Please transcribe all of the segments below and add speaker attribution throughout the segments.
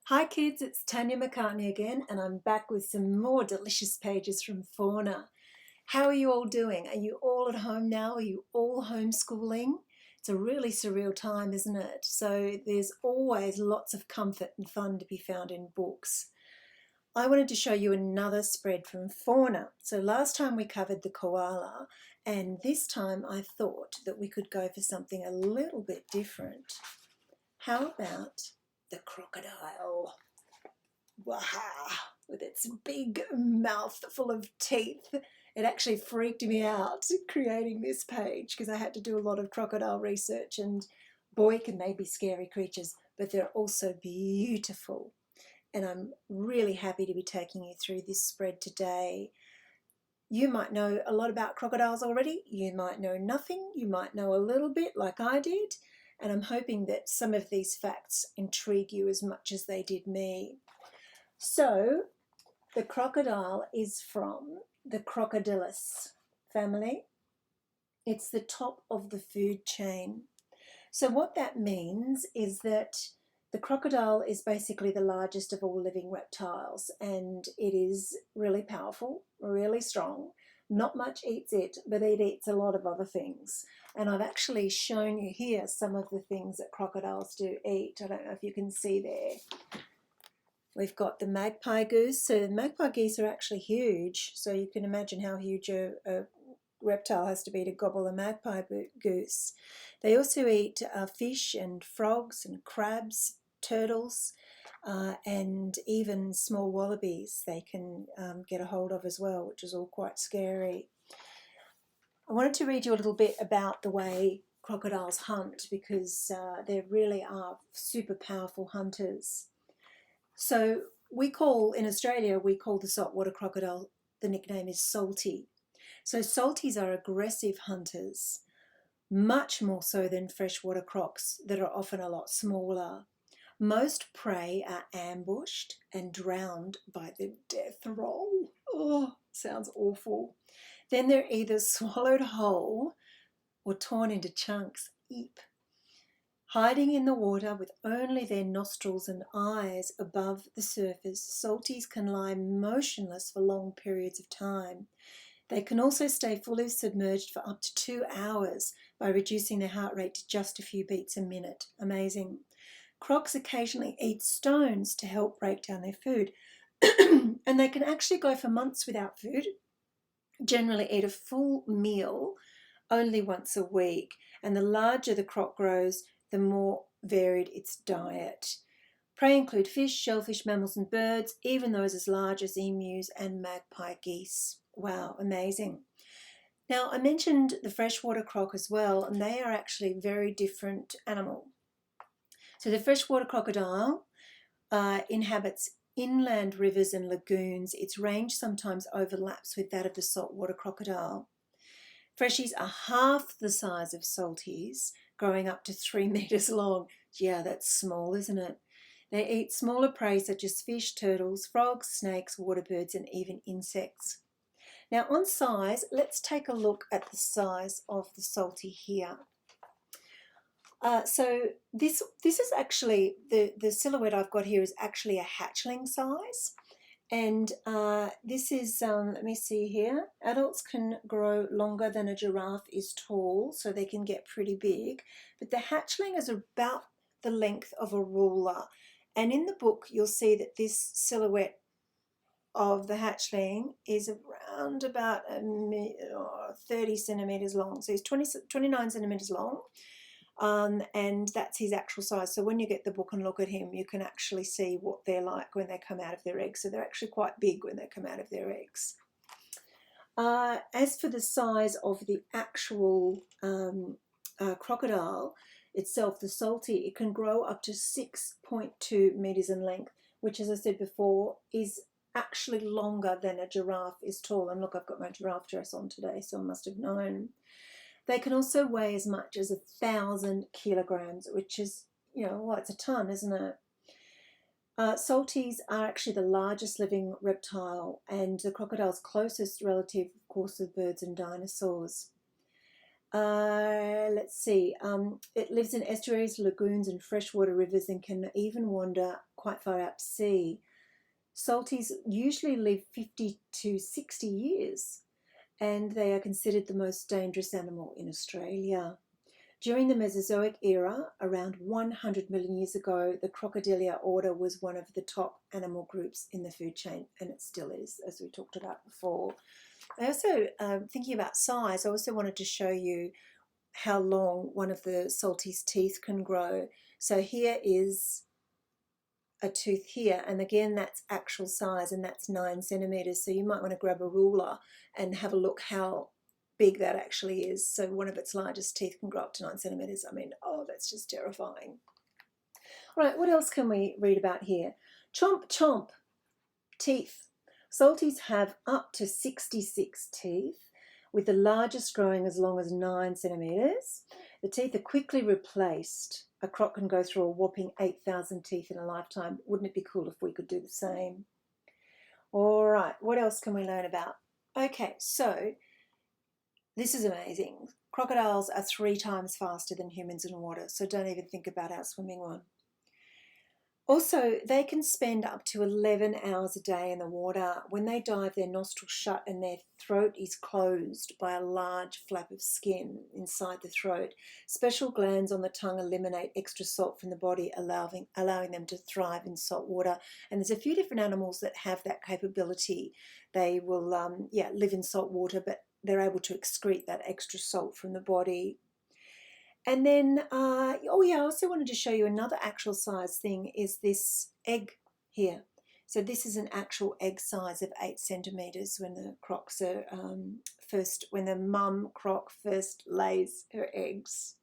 Speaker 1: Hi kids, it's Tanya McCartney again, and I'm back with some more delicious pages from Fauna. How are you all doing? Are you all at home now? Are you all homeschooling? It's a really surreal time, isn't it? So there's always lots of comfort and fun to be found in books. I wanted to show you another spread from Fauna. So last time we covered the koala, and this time I thought that we could go for something a little bit different. How about the crocodile? Wow, with its big mouth full of teeth. It actually freaked me out creating this page because I had to do a lot of crocodile research, and boy, can they be scary creatures, but they're also beautiful. And I'm really happy to be taking you through this spread today. You might know a lot about crocodiles already. You might know nothing. You might know a little bit like I did. And I'm hoping that some of these facts intrigue you as much as they did me. So, the crocodile is from the Crocodylus family. It's the top of the food chain. So, what that means is that the crocodile is basically the largest of all living reptiles, and it is really powerful, really strong. Not much eats it, but it eats a lot of other things. And I've actually shown you here some of the things that crocodiles do eat. I don't know if you can see there. We've got the magpie goose. So the magpie geese are actually huge. So you can imagine how huge a reptile has to be to gobble a magpie goose. They also eat fish and frogs and crabs, turtles, and even small wallabies they can get a hold of as well, which is all quite scary. I wanted to read you a little bit about the way crocodiles hunt because they really are super powerful hunters. So in Australia, we call the saltwater crocodile, the nickname is salty. So salties are aggressive hunters, much more so than freshwater crocs that are often a lot smaller. Most prey are ambushed and drowned by the death roll. Oh, sounds awful. Then they're either swallowed whole or torn into chunks. Eep. Hiding in the water with only their nostrils and eyes above the surface, salties can lie motionless for long periods of time. They can also stay fully submerged for up to 2 hours by reducing their heart rate to just a few beats a minute. Amazing. Crocs occasionally eat stones to help break down their food, and they can actually go for months without food, generally eat a full meal only once a week. And the larger the croc grows, the more varied its diet. Prey include fish, shellfish, mammals, and birds, even those as large as emus and magpie geese. Wow, amazing. Now, I mentioned the freshwater croc as well, and they are actually a very different animal. So, the freshwater crocodile inhabits inland rivers and lagoons. Its range sometimes overlaps with that of the saltwater crocodile. Freshies are half the size of salties, growing up to 3 meters long. Yeah, that's small, isn't it? They eat smaller prey such as fish, turtles, frogs, snakes, water birds, and even insects. Now, on size, let's take a look at the size of the salty here. So this is actually the silhouette I've got here is actually a hatchling size. And this is, let me see here, adults can grow longer than a giraffe is tall, so they can get pretty big. But the hatchling is about the length of a ruler. And in the book, you'll see that this silhouette of the hatchling is around about 30 centimetres long. So he's 29 centimetres long. And that's his actual size. So when you get the book and look at him, you can actually see what they're like when they come out of their eggs. So they're actually quite big when they come out of their eggs. As for the size of the actual crocodile itself, the salty, it can grow up to 6.2 meters in length, which, as I said before, is actually longer than a giraffe is tall. And look, I've got my giraffe dress on today, so I must have known. They can also weigh as much as 1,000 kilograms, which is, well, it's a ton, isn't it? Salties are actually the largest living reptile and the crocodile's closest relative, of course, are birds and dinosaurs. Let's see. It lives in estuaries, lagoons, and freshwater rivers, and can even wander quite far out to sea. Salties usually live 50 to 60 years, and they are considered the most dangerous animal in Australia. During the Mesozoic era, around 100 million years ago, the Crocodilia order was one of the top animal groups in the food chain, and it still is, as we talked about before. I also, thinking about size, I also wanted to show you how long one of the salties' teeth can grow. So here is a tooth here, and again that's actual size, and that's 9 centimeters. So you might want to grab a ruler and have a look how big that actually is. So one of its largest teeth can grow up to 9 centimeters. I mean, oh, that's just terrifying. All right, what else can we read about here? Chomp chomp, teeth. Salties have up to 66 teeth, with the largest growing as long as 9 centimeters. The teeth are quickly replaced. A croc can go through a whopping 8,000 teeth in a lifetime. Wouldn't it be cool if we could do the same? All right, what else can we learn about? Okay, so this is amazing. Crocodiles are 3 times faster than humans in water, so don't even think about outswimming one. Also, they can spend up to 11 hours a day in the water. When they dive, their nostrils shut and their throat is closed by a large flap of skin inside the throat. Special glands on the tongue eliminate extra salt from the body, allowing them to thrive in salt water. And there's a few different animals that have that capability. They will live in salt water, but they're able to excrete that extra salt from the body. And then, I also wanted to show you another actual size thing is this egg here. So this is an actual egg size of 8 centimeters when the crocs are when the mum croc first lays her eggs.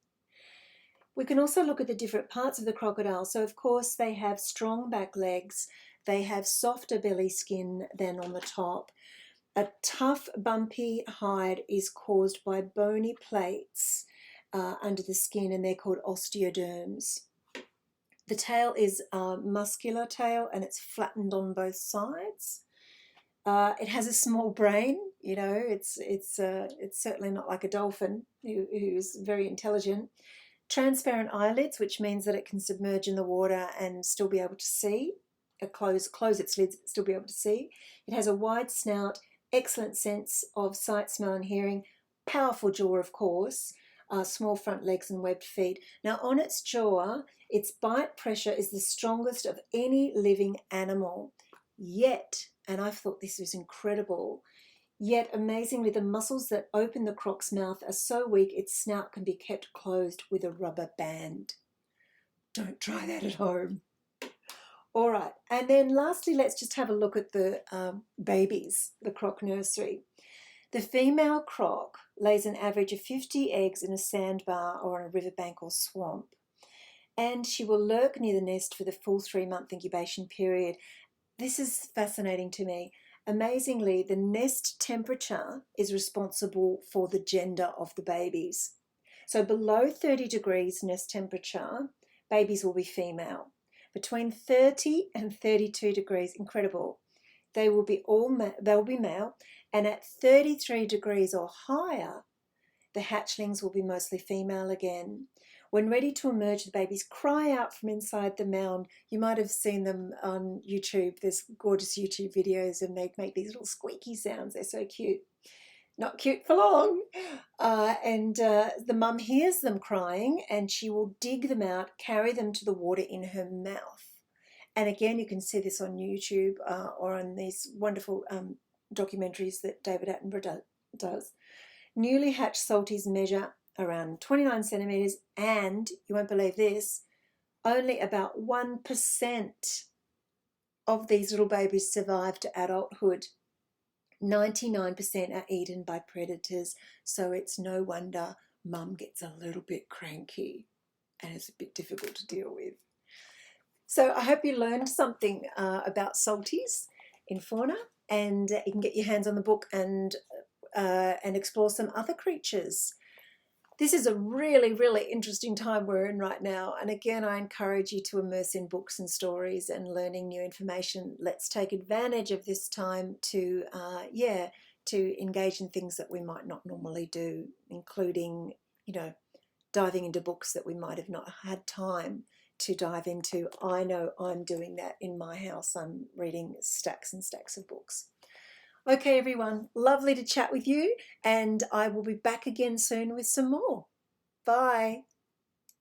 Speaker 1: We can also look at the different parts of the crocodile. So of course they have strong back legs. They have softer belly skin than on the top. A tough, bumpy hide is caused by bony plates under the skin, and they're called osteoderms. The tail is a muscular tail, and it's flattened on both sides. It has a small brain. You know, it's certainly not like a dolphin who's very intelligent. Transparent eyelids, which means that it can submerge in the water and still be able to see. Close its lids, still be able to see. It has a wide snout, excellent sense of sight, smell, and hearing. Powerful jaw, of course. Small front legs and webbed feet. Now on its jaw, its bite pressure is the strongest of any living animal. Yet, and I thought this was incredible, yet amazingly the muscles that open the croc's mouth are so weak its snout can be kept closed with a rubber band. Don't try that at home. All right, and then lastly, let's just have a look at the babies, the croc nursery. The female croc lays an average of 50 eggs in a sandbar or on a riverbank or swamp, and she will lurk near the nest for the full 3-month incubation period. This is fascinating to me. Amazingly, the nest temperature is responsible for the gender of the babies. So below 30 degrees nest temperature, babies will be female. Between 30 and 32 degrees, incredible, they will be male, and at 33 degrees or higher, the hatchlings will be mostly female again. When ready to emerge, the babies cry out from inside the mound. You might have seen them on YouTube. There's gorgeous YouTube videos, and they make these little squeaky sounds. They're so cute. Not cute for long. The mum hears them crying, and she will dig them out, carry them to the water in her mouth. And again, you can see this on YouTube or on these wonderful documentaries that David Attenborough does. Newly hatched salties measure around 29 centimetres, and you won't believe this, only about 1% of these little babies survive to adulthood. 99% are eaten by predators, so it's no wonder mum gets a little bit cranky and it's a bit difficult to deal with. So I hope you learned something about salties in fauna, and you can get your hands on the book and explore some other creatures. This is a really, really interesting time we're in right now. And again, I encourage you to immerse in books and stories and learning new information. Let's take advantage of this time to, to engage in things that we might not normally do, including, diving into books that we might have not had time to dive into. I know I'm doing that in my house. I'm reading stacks and stacks of books. Okay, everyone, lovely to chat with you, and I will be back again soon with some more. Bye.